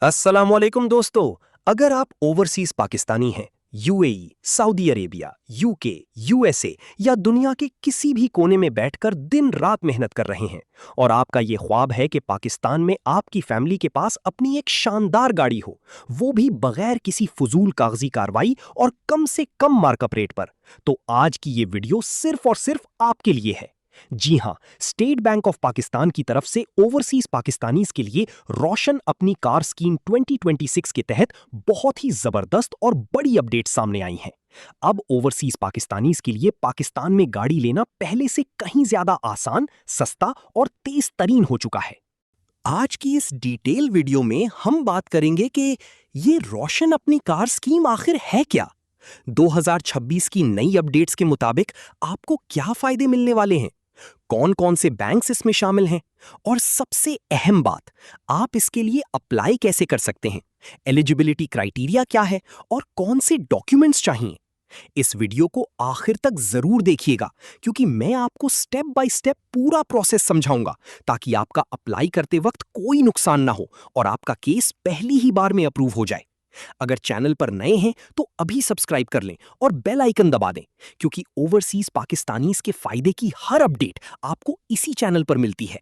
अस्सलामुअलैकुम दोस्तों। अगर आप ओवरसीज पाकिस्तानी हैं, UAE, Saudi Arabia, UK, USA या दुनिया के किसी भी कोने में बैठकर दिन रात मेहनत कर रहे हैं और आपका ये ख्वाब है कि पाकिस्तान में आपकी फैमिली के पास अपनी एक शानदार गाड़ी हो, वो भी बगैर किसी फजूल कागजी कार्रवाई और कम से कम मार्कअप रेट पर, तो आज की ये वीडियो सिर्फ और सिर्फ आपके लिए है। जी हां, स्टेट बैंक ऑफ पाकिस्तान की तरफ से ओवरसीज पाकिस्तानीज के लिए रोशन अपनी कार स्कीम 2026 के तहत बहुत ही जबरदस्त और बड़ी अपडेट सामने आई हैं। अब ओवरसीज पाकिस्तानीज के लिए पाकिस्तान में गाड़ी लेना पहले से कहीं ज्यादा आसान, सस्ता और तेज तरीन हो चुका है। आज की इस डिटेल वीडियो में हम बात करेंगे कि ये रोशन अपनी कार स्कीम आखिर है क्या, 2026 की नई अपडेट्स के मुताबिक आपको क्या फायदे मिलने वाले हैं, कौन कौन से बैंक्स इसमें शामिल हैं, और सबसे अहम बात, आप इसके लिए अप्लाई कैसे कर सकते हैं, एलिजिबिलिटी क्राइटेरिया क्या है और कौन से डॉक्यूमेंट्स चाहिए। इस वीडियो को आखिर तक जरूर देखिएगा, क्योंकि मैं आपको स्टेप बाय स्टेप पूरा प्रोसेस समझाऊंगा ताकि आपका अप्लाई करते वक्त कोई नुकसान ना हो और आपका केस पहली ही बार में अप्रूव हो जाए। अगर चैनल पर नए हैं तो अभी सब्सक्राइब कर लें और बेल आइकन दबा दें, क्योंकि ओवरसीज पाकिस्तानीज के फायदे की हर अपडेट आपको इसी चैनल पर मिलती है।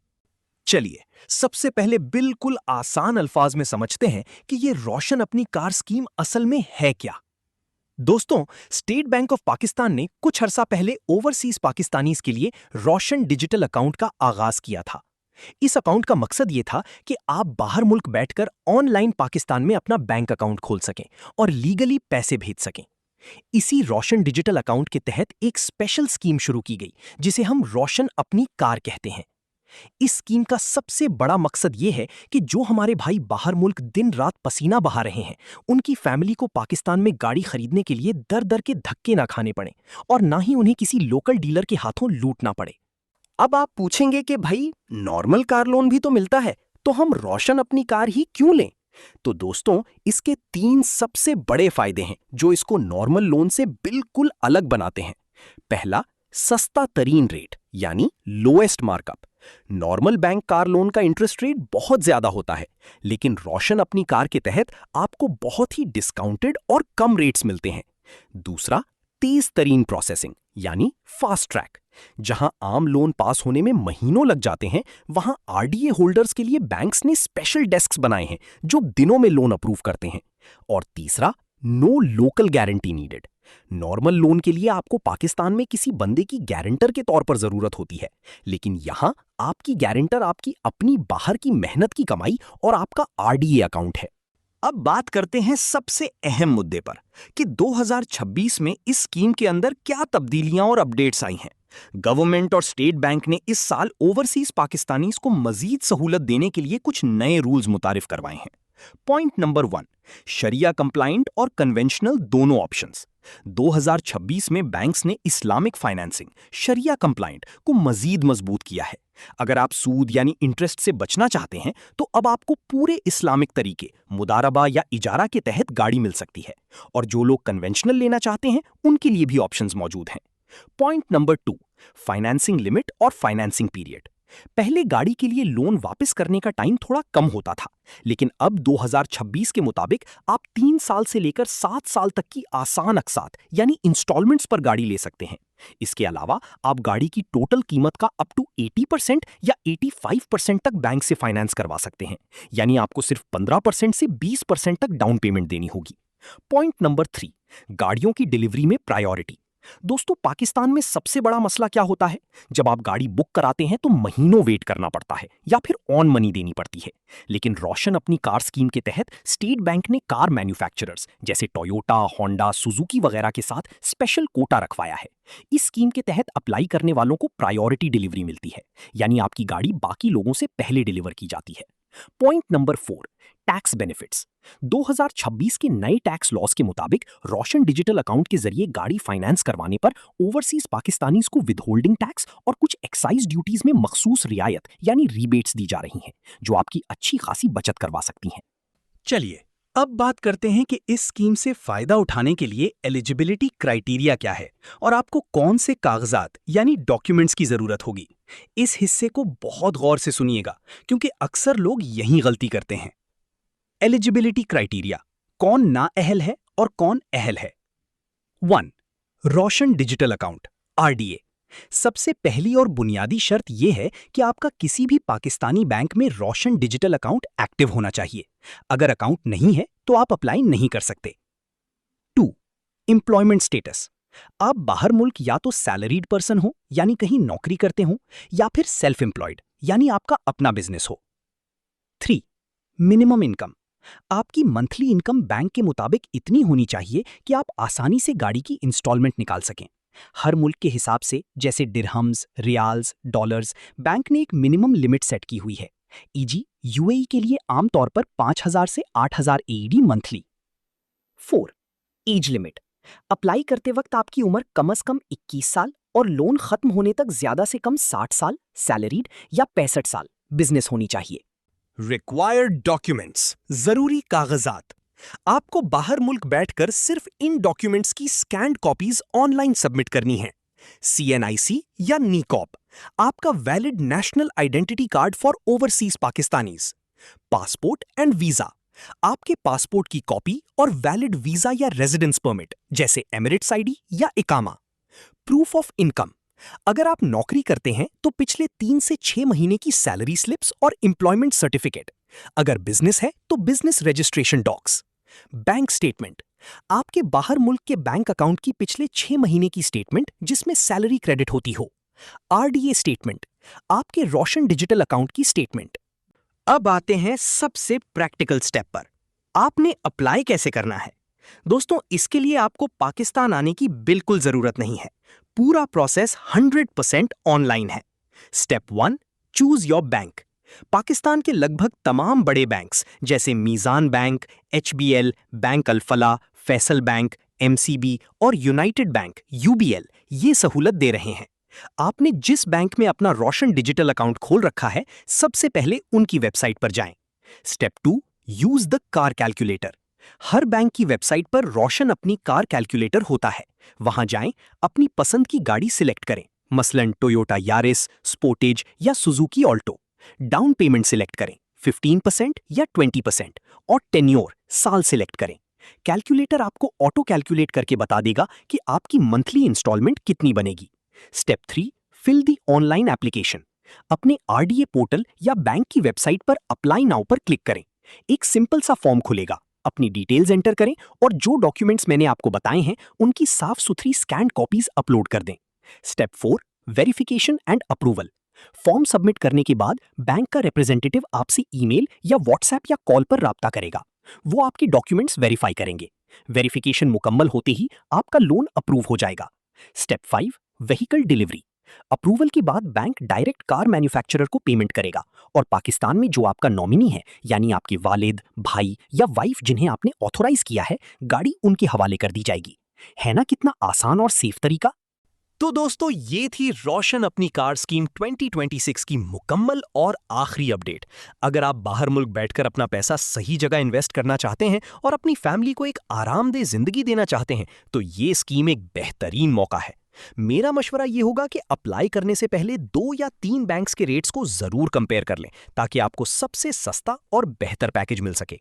चलिए, सबसे पहले बिल्कुल आसान अल्फाज में समझते हैं कि ये रोशन अपनी कार स्कीम असल में है क्या। दोस्तों, स्टेट बैंक ऑफ पाकिस्तान ने कुछ अरसा पहले ओवरसीज पाकिस्तानीज के लिए रोशन डिजिटल अकाउंट का आगाज किया था। इस अकाउंट का मकसद ये था कि आप बाहर मुल्क बैठकर ऑनलाइन पाकिस्तान में अपना बैंक अकाउंट खोल सकें और लीगली पैसे भेज सकें। इसी रोशन डिजिटल अकाउंट के तहत एक स्पेशल स्कीम शुरू की गई, जिसे हम रोशन अपनी कार कहते हैं। इस स्कीम का सबसे बड़ा मकसद ये है कि जो हमारे भाई बाहर मुल्क दिन रात पसीना बहा रहे हैं, उनकी फैमिली को पाकिस्तान में गाड़ी खरीदने के लिए दर दर के धक्के ना खाने पड़े और ना ही उन्हें किसी लोकल डीलर के हाथों लूटना पड़े। अब आप पूछेंगे कि भाई, नॉर्मल कार लोन भी तो मिलता है, तो हम रोशन अपनी कार ही क्यों लें? तो दोस्तों, इसके 3 सबसे बड़े फायदे हैं जो इसको नॉर्मल लोन से बिल्कुल अलग बनाते हैं। पहला, सस्ता तरीन रेट यानी lowest markup. Normal bank car loan का इंटरेस्ट रेट बहुत ज्यादा होता है, लेकिन रोशन अपनी कार के तहत आपको बहुत ही डिस्काउंटेड और कम रेट्स मिलते हैं। दूसरा, तेज तरीन प्रोसेसिंग यानी फास्ट ट्रैक। जहां आम लोन पास होने में महीनों लग जाते हैं, वहां आरडीए होल्डर्स के लिए बैंक्स ने स्पेशल डेस्क्स बनाए हैं जो दिनों में लोन अप्रूव करते हैं। और तीसरा, no local guarantee needed. Normal loan के लिए आपको पाकिस्तान में किसी बंदे की गारंटर के तौर पर जरूरत होती है, लेकिन यहां आपकी गारंटर आपकी अपनी बाहर की मेहनत की कमाई और आपका आरडीए अकाउंट है। अब बात करते हैं सबसे अहम मुद्दे पर कि 2026 में इस स्कीम के अंदर क्या तब्दीलियां और अपडेट्स आई हैं। गवर्नमेंट और स्टेट बैंक ने इस साल ओवरसीज पाकिस्तानीज को मजीद सहूलत देने के लिए कुछ नए रूल्स मुतारिफ करवाए हैं। पॉइंट नंबर 1, शरिया कंप्लाइंट और कन्वेंशनल दोनों ऑप्शंस। 2026 में बैंक्स ने इस्लामिक फाइनेंसिंग, शरिया कंप्लाइंट को मजीद मजबूत किया है। अगर आप सूद यानी इंटरेस्ट से बचना चाहते हैं, तो अब आपको पूरे इस्लामिक तरीके, मुदारबा या इजारा के तहत गाड़ी मिल सकती है। और जो लोग कन्वेंशनल लेना चाहते हैं, उनके लिए भी ऑप्शंस मौजूद हैं। पॉइंट नंबर 2, फाइनेंसिंग लिमिट और फाइनेंसिंग पीरियड। पहले गाड़ी के लिए लोन वापस करने का टाइम थोड़ा कम होता था, लेकिन अब 2026 के मुताबिक आप 3 साल से लेकर 7 साल तक की आसान अकसात यानी इंस्टॉलमेंट्स पर गाड़ी ले सकते हैं। इसके अलावा आप गाड़ी की टोटल कीमत का अप टू 80% या 85% तक बैंक से फाइनेंस करवा सकते हैं, यानी आपको सिर्फ 15% से 20% तक डाउन पेमेंट देनी होगी। पॉइंट नंबर 3, गाड़ियों की डिलीवरी में प्रायोरिटी। दोस्तों, पाकिस्तान में सबसे बड़ा मसला क्या होता है? जब आप गाड़ी बुक कराते हैं तो महीनों वेट करना पड़ता है या फिर ऑन मनी देनी पड़ती है। लेकिन रोशन अपनी कार स्कीम के तहत स्टेट बैंक ने कार मैन्युफैक्चरर्स जैसे टोयोटा, होंडा, सुजुकी वगैरह के साथ स्पेशल कोटा रखवाया है। इस स्कीम के तहत अप्लाई करने वालों को प्रायोरिटी डिलीवरी मिलती है, यानी आपकी गाड़ी बाकी लोगों से पहले डिलीवर की जाती है। Point number 4, tax benefits. 2026 के नए टैक्स लॉज के मुताबिक रोशन डिजिटल अकाउंट के जरिए गाड़ी फाइनेंस करवाने पर ओवरसीज पाकिस्तानीज को विदहोल्डिंग टैक्स और कुछ एक्साइज ड्यूटीज में मखसूस रियायत यानी रीबेट्स दी जा रही हैं, जो आपकी अच्छी खासी बचत करवा सकती हैं। चलिए, अब बात करते हैं कि इस स्कीम से फायदा उठाने के लिए एलिजिबिलिटी क्राइटेरिया क्या है और आपको कौन से कागजात यानी डॉक्यूमेंट्स की जरूरत होगी। इस हिस्से को बहुत गौर से सुनिएगा, क्योंकि अक्सर लोग यही गलती करते हैं। एलिजिबिलिटी क्राइटेरिया, कौन नाअहल है और कौन अहल है। 1. रोशन डिजिटल अकाउंट आरडीए। सबसे पहली और बुनियादी शर्त यह है कि आपका किसी भी पाकिस्तानी बैंक में रोशन डिजिटल अकाउंट एक्टिव होना चाहिए। अगर अकाउंट नहीं है तो आप अप्लाई नहीं कर सकते। 2. Employment status. आप बाहर मुल्क या तो सैलरीड पर्सन हो यानी कहीं नौकरी करते हो, या फिर सेल्फ एम्प्लॉयड यानी आपका अपना बिजनेस हो। 3. Minimum income. आपकी मंथली इनकम बैंक के मुताबिक इतनी होनी चाहिए कि आप आसानी से गाड़ी की इंस्टॉलमेंट निकाल सकें। हर मुल्क के हिसाब से, जैसे दिरहम्स, रियाल्स, डॉलर्स, बैंक ने एक मिनिमम लिमिट सेट की हुई है। ईजी यूएई के लिए आमतौर पर 5,000 से 8,000 AED monthly. 4. Age limit. Apply करते वक्त आपकी उम्र कम से कम 21 साल और लोन खत्म होने तक ज्यादा से कम 60 साल, सैलरीड या 65 साल बिजनेस होनी चाहिए। रिक्वायर्ड डॉक्यूमेंट्स, जरूरी कागजात। आपको बाहर मुल्क बैठकर सिर्फ इन डॉक्यूमेंट्स की स्कैन्ड कॉपीज ऑनलाइन सबमिट करनी है। सीएनआईसी या नीकॉप, आपका valid national identity card for overseas Pakistanis, passport and visa, आपके पासपोर्ट की कॉपी और वैलिड वीजा या रेजिडेंस परमिट जैसे एमिरेट्स आईडी या इकामा। प्रूफ ऑफ इनकम, अगर आप नौकरी करते हैं तो पिछले 3 से 6 महीने की सैलरी स्लिप्स और एम्प्लॉयमेंट सर्टिफिकेट। अगर बिजनेस है तो business registration docs. Bank statement, आपके बाहर मुल्क के बैंक अकाउंट की पिछले 6 महीने की स्टेटमेंट जिसमें सैलरी क्रेडिट होती हो। आरडीए स्टेटमेंट, आपके रोशन डिजिटल अकाउंट की स्टेटमेंट। अब आते हैं सबसे प्रैक्टिकल स्टेप पर, आपने अप्लाई कैसे करना है। दोस्तों, इसके लिए आपको पाकिस्तान आने की बिल्कुल जरूरत नहीं है। पूरा प्रोसेस 100% ऑनलाइन है। Step 1, choose your bank. Pakistan के लगभग तमाम बड़े बैंक्स जैसे Meezan bank, HBL, bank Alfalah, Faysal bank, MCB और यूनाइटेड बैंक यूबीएल ये सहूलत दे रहे हैं। आपने जिस बैंक में अपना रोशन डिजिटल अकाउंट खोल रखा है, सबसे पहले उनकी वेबसाइट पर जाएं। Step 2, use the car calculator. Her bank की वेबसाइट पर रोशन अपनी कार कैलकुलेटर होता है। वहां जाएं, अपनी पसंद की गाड़ी सिलेक्ट करें, मसलन टोयोटा यारिस, स्पोर्टेज या Suzuki Alto. Down payment select करें, 15% या 20%, और टेन्योर साल सिलेक्ट करें। कैलकुलेटर आपको ऑटो कैलकुलेट करके बता देगा कि आपकी मंथली इंस्टॉलमेंट कितनी बनेगी। Step 3, fill the online application. अपने आरडीए पोर्टल या बैंक की वेबसाइट पर अप्लाई नाउ पर क्लिक करें। एक सिंपल सा फॉर्म खुलेगा, अपनी डिटेल्स एंटर करें और जो डॉक्यूमेंट्स मैंने आपको बताए हैं उनकी साफ सुथरी स्कैन्ड कॉपीज अपलोड कर दें। Step 4, verification and approval. Form submit करने के बाद बैंक का रिप्रेजेंटेटिव आपसे ईमेल या व्हाट्सएप या कॉल पर राब्ता करेगा। वो आपके डॉक्यूमेंट्स वेरीफाई करेंगे। वेरिफिकेशन मुकम्मल होते ही आपका लोन अप्रूव हो जाएगा। Step 5, vehicle delivery. अप्रूवल के बाद बैंक डायरेक्ट कार मैन्युफैक्चरर को पेमेंट करेगा और पाकिस्तान में जो आपका नॉमिनी है, यानी आपके वालिद, भाई या वाइफ जिन्हें आपने ऑथोराइज किया है, गाड़ी उनके हवाले कर दी जाएगी। है ना कितना आसान और सेफ तरीका। तो दोस्तों, ये थी रोशन अपनी कार स्कीम 2026 की मुकम्मल और आखिरी अपडेट। अगर आप बाहर मुल्क बैठकर अपना पैसा सही जगह इन्वेस्ट करना चाहते हैं और अपनी फैमिली को एक आरामदेह जिंदगी देना चाहते हैं, तो ये स्कीम एक बेहतरीन मौका है। मेरा मशवरा ये होगा कि अप्लाई करने से पहले 2 या 3 बैंक्स के रेट्स को जरूर कंपेयर कर लें, ताकि आपको सबसे सस्ता और बेहतर पैकेज मिल सके।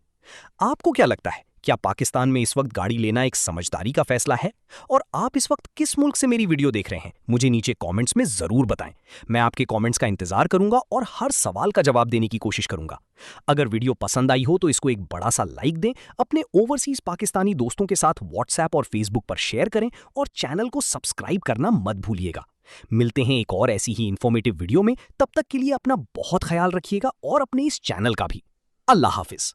आपको क्या लगता है, क्या पाकिस्तान में इस वक्त गाड़ी लेना एक समझदारी का फैसला है? और आप इस वक्त किस मुल्क से मेरी वीडियो देख रहे हैं, मुझे नीचे कमेंट्स में जरूर बताएं। मैं आपके कमेंट्स का इंतजार करूंगा और हर सवाल का जवाब देने की कोशिश करूंगा। अगर वीडियो पसंद आई हो तो इसको एक बड़ा सा लाइक दें, अपने ओवरसीज पाकिस्तानी दोस्तों के साथ व्हाट्सएप और फेसबुक पर शेयर करें और चैनल को सब्सक्राइब करना मत भूलिएगा। मिलते हैं एक और ऐसी ही इंफॉर्मेटिव वीडियो में। तब तक के लिए अपना बहुत ख्याल रखिएगा और अपने इस चैनल का भी। अल्लाह हाफिज।